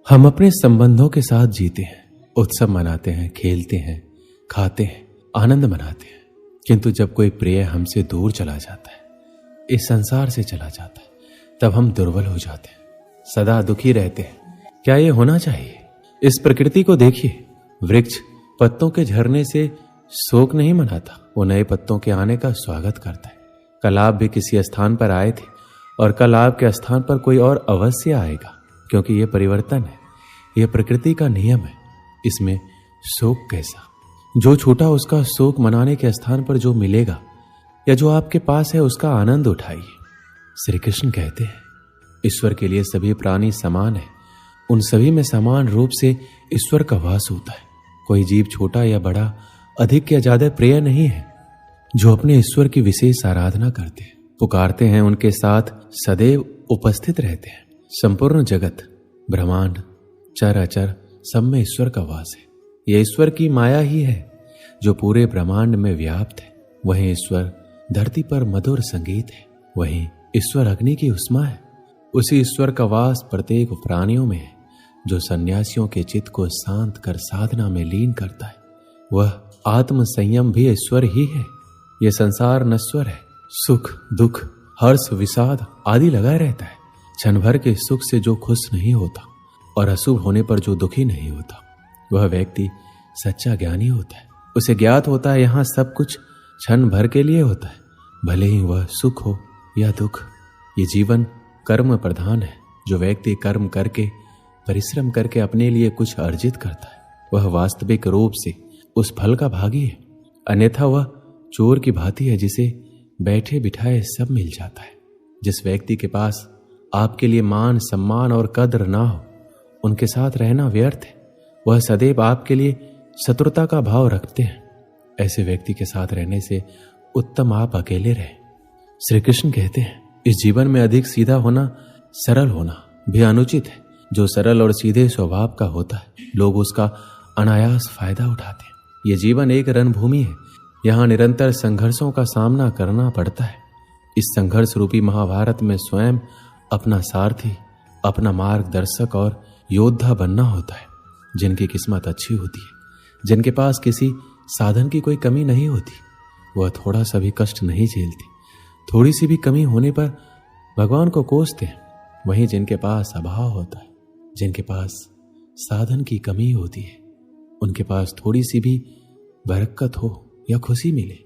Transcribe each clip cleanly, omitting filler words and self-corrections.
हम अपने संबंधों के साथ जीते हैं, उत्सव मनाते हैं, खेलते हैं, खाते हैं, आनंद मनाते हैं। किंतु जब कोई प्रिय हमसे दूर चला जाता है, इस संसार से चला जाता है, तब हम दुर्बल हो जाते हैं, सदा दुखी रहते हैं। क्या ये होना चाहिए? इस प्रकृति को देखिए। वृक्ष पत्तों के झरने से शोक नहीं मनाता, वो नए पत्तों के आने का स्वागत करता है। कल आप भी किसी स्थान पर आए थे और कल आपके स्थान पर कोई और अवश्य आएगा, क्योंकि ये परिवर्तन है, यह प्रकृति का नियम है। इसमें शोक कैसा? जो छूटा उसका शोक मनाने के स्थान पर जो मिलेगा या जो आपके पास है उसका आनंद उठाइए। श्री कृष्ण कहते हैं, ईश्वर के लिए सभी प्राणी समान है, उन सभी में समान रूप से ईश्वर का वास होता है। कोई जीव छोटा या बड़ा, अधिक या ज्यादा प्रिय नहीं है। जो अपने ईश्वर की विशेष आराधना करते हैं, पुकारते हैं, उनके साथ सदैव उपस्थित रहते हैं। संपूर्ण जगत, ब्रह्मांड, चर अचर, सब में ईश्वर का वास है। यह ईश्वर की माया ही है जो पूरे ब्रह्मांड में व्याप्त है। वहीं ईश्वर धरती पर मधुर संगीत है, वहीं ईश्वर अग्नि की उष्मा है। उसी ईश्वर का वास प्रत्येक प्राणियों में है, जो सन्यासियों के चित्त को शांत कर साधना में लीन करता है। वह आत्म संयम भी ईश्वर ही है। यह संसार नश्वर है, सुख दुख हर्ष विषाद आदि लगा रहता है। क्षण भर के सुख से जो खुश नहीं होता और अशुभ होने पर जो दुखी नहीं होता, वह व्यक्ति सच्चा ज्ञानी होता है। उसे ज्ञात होता है यहाँ सब कुछ क्षण भर के लिए होता है, भले ही वह सुख हो या दुख। ये जीवन कर्म प्रधान है। जो व्यक्ति कर्म करके, परिश्रम करके अपने लिए कुछ अर्जित करता है, वह वास्तविक रूप से उस फल का भागी है। अन्यथा वह चोर की भांति है, जिसे बैठे बिठाए सब मिल जाता है। जिस व्यक्ति के पास आपके लिए मान सम्मान और कद्र ना हो, उनके साथ रहना व्यर्थ है। वह सदैव आपके लिए शत्रुता का भाव रखते हैं। ऐसे व्यक्ति के साथ रहने से उत्तम आप अकेले रहें। श्री कृष्ण कहते हैं, इस जीवन में अधिक सीधा होना, सरल होना भी अनुचित है। जो सरल और सीधे स्वभाव का होता है, लोग उसका अनायास फायदा उठाते हैं। यह जीवन एक रणभूमि है, यहाँ निरंतर संघर्षों का सामना करना पड़ता है। इस संघर्ष रूपी महाभारत में स्वयं अपना सारथी, अपना मार्गदर्शक और योद्धा बनना होता है। जिनकी किस्मत अच्छी होती है, जिनके पास किसी साधन की कोई कमी नहीं होती, वह थोड़ा सा भी कष्ट नहीं झेलती। थोड़ी सी भी कमी होने पर भगवान को कोसते हैं। वहीं जिनके पास अभाव होता है, जिनके पास साधन की कमी होती है, उनके पास थोड़ी सी भी बरकत हो या खुशी मिले,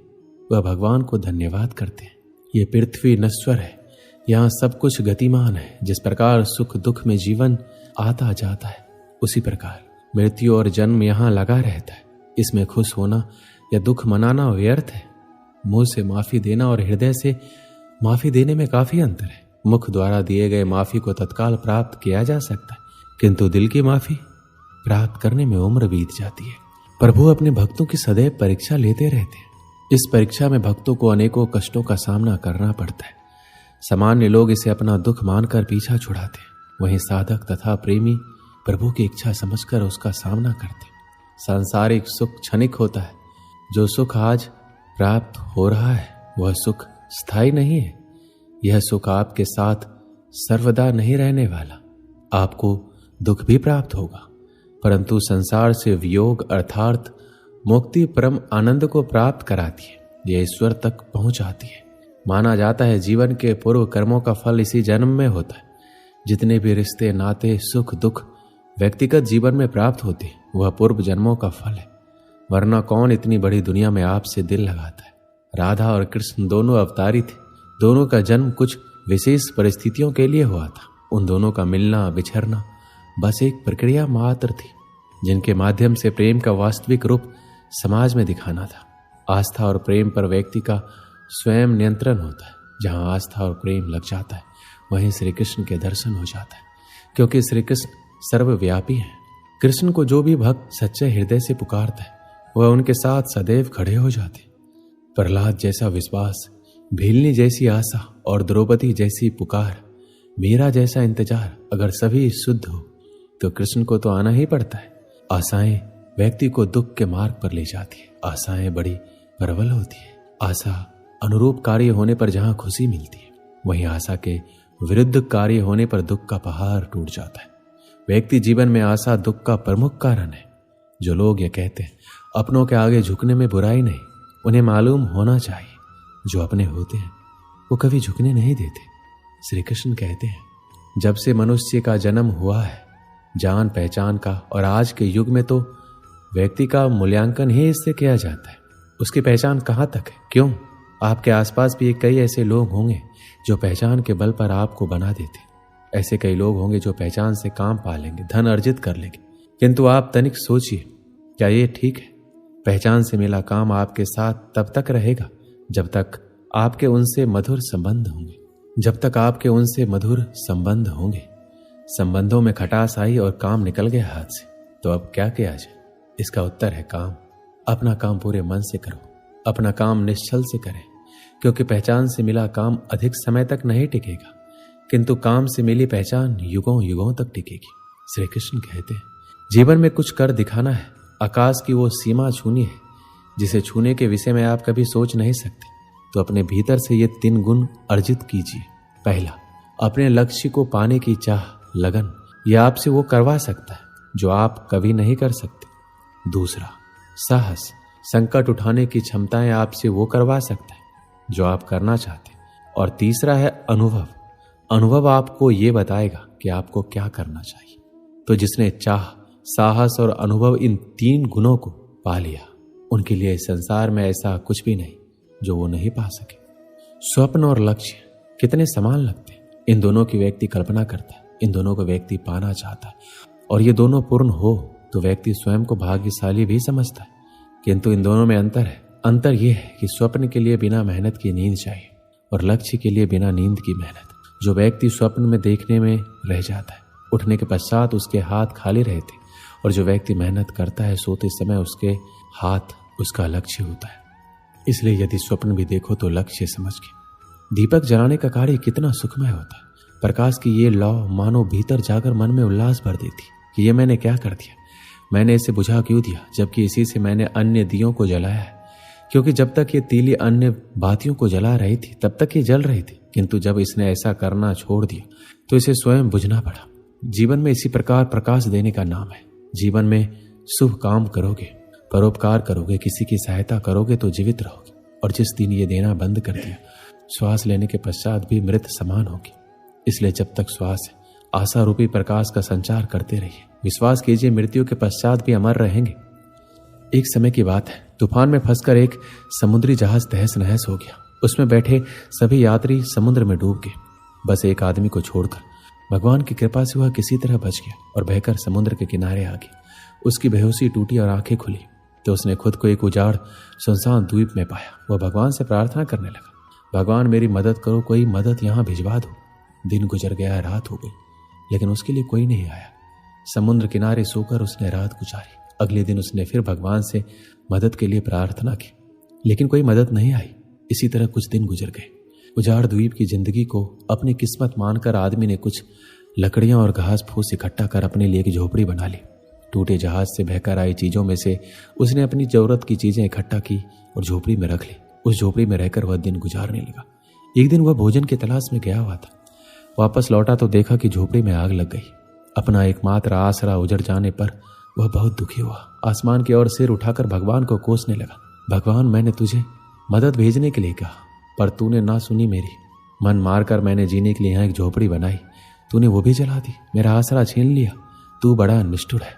वह भगवान को धन्यवाद करते हैं। ये पृथ्वी नश्वर है, यहाँ सब कुछ गतिमान है। जिस प्रकार सुख दुख में जीवन आता जाता है, उसी प्रकार मृत्यु और जन्म यहाँ लगा रहता है। इसमें खुश होना या दुख मनाना व्यर्थ है। मुंह से माफी देना और हृदय से माफी देने में काफी अंतर है। मुख द्वारा दिए गए माफी को तत्काल प्राप्त किया जा सकता है, किंतु दिल की माफी प्राप्त करने में उम्र बीत जाती है। प्रभु अपने भक्तों की सदैव परीक्षा लेते रहते हैं। इस परीक्षा में भक्तों को अनेकों कष्टों का सामना करना पड़ता है। सामान्य लोग इसे अपना दुख मानकर पीछा छुड़ाते हैं, वहीं साधक तथा प्रेमी प्रभु की इच्छा समझकर उसका सामना करते हैं। सांसारिक सुख क्षणिक होता है। जो सुख आज प्राप्त हो रहा है, वह सुख स्थायी नहीं है। यह सुख आपके साथ सर्वदा नहीं रहने वाला। आपको दुख भी प्राप्त होगा, परंतु संसार से वियोग अर्थात मुक्ति परम आनंद को प्राप्त कराती है। यह ईश्वर तक पहुंचाती है। माना जाता है जीवन के पूर्व कर्मों का फल इसी जन्म में होता है। जितने भी रिश्ते नाते सुख दुख व्यक्तिगत जीवन में प्राप्त होते, वह पूर्व जन्मों का फल है। वरना कौन इतनी बड़ी दुनिया में आपसे दिल लगाता है। राधा और कृष्ण दोनों अवतारी थे। दोनों का जन्म कुछ विशेष परिस्थितियों के लिए हुआ था। उन दोनों का मिलना बिछड़ना बस एक प्रक्रिया मात्र थी, जिनके माध्यम से प्रेम का वास्तविक रूप समाज में दिखाना था। आस्था और प्रेम पर व्यक्ति का स्वयं नियंत्रण होता है। जहां आस्था और प्रेम लग जाता है, वहीं श्री कृष्ण के दर्शन हो जाता है, क्योंकि श्री कृष्ण सर्वव्यापी है। कृष्ण को जो भी भक्त सच्चे हृदय से पुकारता है, वह उनके साथ सदैव खड़े हो जाते। प्रहलाद जैसा विश्वास, भीलनी जैसी आशा और द्रौपदी जैसी पुकार, मीरा जैसा इंतजार अगर सभी शुद्ध हो, तो कृष्ण को तो आना ही पड़ता है। आशाएं व्यक्ति को दुख के मार्ग पर ले जाती है। आशाएं बड़ी प्रबल होती है। आशा अनुरूप कार्य होने पर जहां खुशी मिलती है, वहीं आशा के विरुद्ध कार्य होने पर दुख का पहाड़ टूट जाता है। व्यक्ति जीवन में आशा दुख का प्रमुख कारण है। जो लोग ये कहते हैं अपनों के आगे झुकने में बुराई नहीं, उन्हें मालूम होना चाहिए जो अपने होते हैं वो कभी झुकने नहीं देते। श्री कृष्ण कहते हैं, जब से मनुष्य का जन्म हुआ है जान पहचान का, और आज के युग में तो व्यक्ति का मूल्यांकन ही इससे किया जाता है, उसकी पहचान कहाँ तक है। क्यों? आपके आसपास भी कई ऐसे लोग होंगे जो पहचान के बल पर आपको बना देते। ऐसे कई लोग होंगे जो पहचान से काम पा लेंगे, धन अर्जित कर लेंगे, किंतु आप तनिक सोचिए, क्या ये ठीक है? पहचान से मिला काम आपके साथ तब तक रहेगा जब तक आपके उनसे मधुर संबंध होंगे, जब तक आपके उनसे मधुर संबंध होंगे। संबंधों में खटास आई और काम निकल गया हाथ से, तो अब क्या किया जाए? इसका उत्तर है काम। अपना काम पूरे मन से करो, अपना काम निश्चल से करें, क्योंकि पहचान से मिला काम अधिक समय तक नहीं टिकेगा, किंतु काम से मिली पहचान युगों युगों तक टिकेगी। श्री कृष्ण कहते हैं, जीवन में कुछ कर दिखाना है, आकाश की वो सीमा छूनी है जिसे छूने के विषय में आप कभी सोच नहीं सकते, तो अपने भीतर से ये 3 गुण अर्जित कीजिए। पहला, अपने लक्ष्य को पाने की चाह, लगन, यह आपसे वो करवा सकता है जो आप कभी नहीं कर सकते। दूसरा, साहस, संकट उठाने की क्षमताएं आपसे वो करवा सकता है जो आप करना चाहते हैं। और तीसरा है अनुभव। अनुभव आपको ये बताएगा कि आपको क्या करना चाहिए। तो जिसने चाह, साहस और अनुभव, इन 3 गुणों को पा लिया, उनके लिए संसार में ऐसा कुछ भी नहीं जो वो नहीं पा सके। स्वप्न और लक्ष्य कितने समान लगते हैं। इन दोनों की व्यक्ति कल्पना करता है, इन दोनों को व्यक्ति पाना चाहता है, और ये दोनों पूर्ण हो तो व्यक्ति स्वयं को भाग्यशाली भी समझता है। किंतु इन दोनों में अंतर है। अंतर यह है कि स्वप्न के लिए बिना मेहनत की नींद चाहिए और लक्ष्य के लिए बिना नींद की मेहनत। जो व्यक्ति स्वप्न में देखने में रह जाता है, उठने के पश्चात उसके हाथ खाली रहते, और जो व्यक्ति मेहनत करता है सोते समय उसके हाथ उसका लक्ष्य होता है। इसलिए यदि स्वप्न भी देखो तो लक्ष्य समझ के। दीपक जलाने का कार्य कितना सुखमय होता है। प्रकाश की ये लौ मानो भीतर जाकर मन में उल्लास भर देती कि ये मैंने क्या कर दिया, मैंने इसे बुझा क्यों दिया, जबकि इसी से मैंने अन्य दियों को जलाया है। क्योंकि जब तक ये तीली अन्य बातियों को जला रही थी तब तक ये जल रही थी, किंतु जब इसने ऐसा करना छोड़ दिया तो इसे स्वयं बुझना पड़ा। जीवन में इसी प्रकार प्रकाश देने का नाम है। जीवन में शुभ काम करोगे, परोपकार करोगे, किसी की सहायता करोगे तो जीवित रहोगे, और जिस दिन ये देना बंद कर दिया, श्वास लेने के पश्चात भी मृत समान होगी। इसलिए जब तक श्वास है, आशा रूपी प्रकाश का संचार करते रहिए। विश्वास कीजिए, मृत्यु के पश्चात भी अमर रहेंगे। एक समय की बात है, तूफान में फंसकर एक समुद्री जहाज तहस नहस हो गया। उसमें बैठे सभी यात्री समुद्र में डूब गए, बस एक आदमी को छोड़कर। भगवान की कृपा से वह किसी तरह बच गया और बहकर समुद्र के किनारे आ गया। उसकी बेहोशी टूटी और आंखें खुली तो उसने खुद को एक उजाड़ सुनसान द्वीप में पाया। वह भगवान से प्रार्थना करने लगा, भगवान मेरी मदद करो, कोई मदद यहाँ भिजवा दो। दिन गुजर गया, रात हो गई, लेकिन उसके लिए कोई नहीं आया। समुद्र किनारे सोकर उसने रात गुजारी। अगले दिन उसने फिर भगवान से मदद के लिए प्रार्थना की, लेकिन कोई मदद नहीं आई। इसी तरह कुछ दिन गुजर गए। उजाड़ द्वीप की जिंदगी को अपनी किस्मत मानकर आदमी ने कुछ लकड़ियां और घास फूस इकट्ठा कर अपने लिए एक झोपड़ी बना ली। टूटे जहाज से बहकर आई चीजों में से उसने अपनी जरूरत की चीजें इकट्ठा की और झोपड़ी में रख ली। उस झोपड़ी में रहकर वह दिन गुजारने लगा। एक दिन वह भोजन की तलाश में गया हुआ था। वापस लौटा तो देखा कि झोपड़ी में आग लग गई। अपना एकमात्र आसरा उजड़ जाने पर वह बहुत दुखी हुआ। आसमान की ओर सिर उठाकर भगवान को कोसने लगा, भगवान मैंने तुझे मदद भेजने के लिए कहा, पर तूने ना सुनी मेरी। मन मारकर मैंने जीने के लिए यहाँ एक झोपड़ी बनाई, तूने वो भी जला दी, मेरा आसरा छीन लिया। तू बड़ा निष्ठुर है।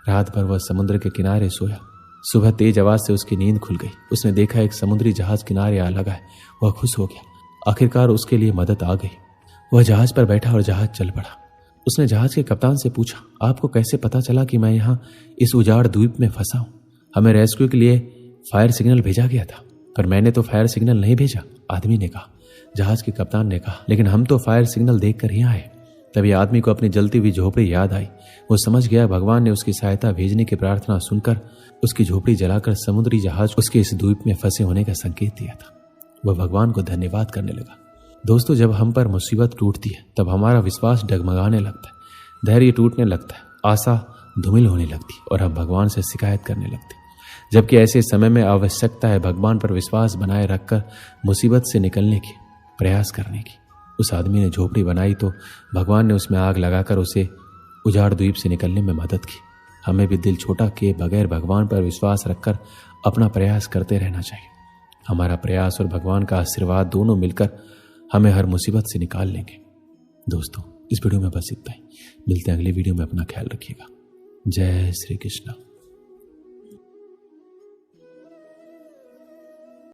रात भर वह समुद्र के किनारे सोया। सुबह तेज आवाज से उसकी नींद खुल गई। उसने देखा एक समुद्री जहाज किनारे आ लगा है। वह खुश हो गया, आखिरकार उसके लिए मदद आ गई। वह जहाज पर बैठा और जहाज चल पड़ा। उसने जहाज के कप्तान से पूछा, आपको कैसे पता चला कि मैं यहाँ इस उजाड़ द्वीप में फंसा हूं? हमें रेस्क्यू के लिए फायर सिग्नल भेजा गया था, पर मैंने तो फायर सिग्नल नहीं भेजा, आदमी ने कहा। जहाज के कप्तान ने कहा, लेकिन हम तो फायर सिग्नल देखकर ही आए। तभी आदमी को अपनी जलती हुई झोपड़ी याद आई। वो समझ गया भगवान ने उसकी सहायता भेजने की प्रार्थना सुनकर उसकी झोपड़ी जलाकर समुद्री जहाज उसके इस द्वीप में फंसे होने का संकेत दिया था। वह भगवान को धन्यवाद करने लगा। दोस्तों, जब हम पर मुसीबत टूटती है तब हमारा विश्वास डगमगाने लगता है, धैर्य टूटने लगता है, आशा धूमिल होने लगती है और हम भगवान से शिकायत करने लगते हैं। जबकि ऐसे समय में आवश्यकता है भगवान पर विश्वास बनाए रखकर मुसीबत से निकलने की, प्रयास करने की। उस आदमी ने झोपड़ी बनाई तो भगवान ने उसमें आग लगाकर उसे उजाड़ द्वीप से निकलने में मदद की। हमें भी दिल छोटा किए बगैर भगवान पर विश्वास रखकर अपना प्रयास करते रहना चाहिए। हमारा प्रयास और भगवान का आशीर्वाद दोनों मिलकर हमें हर मुसीबत से निकाल लेंगे। दोस्तों, इस वीडियो में बस इतना ही। मिलते हैं अगली वीडियो में। अपना ख्याल रखिएगा। जय श्री कृष्ण।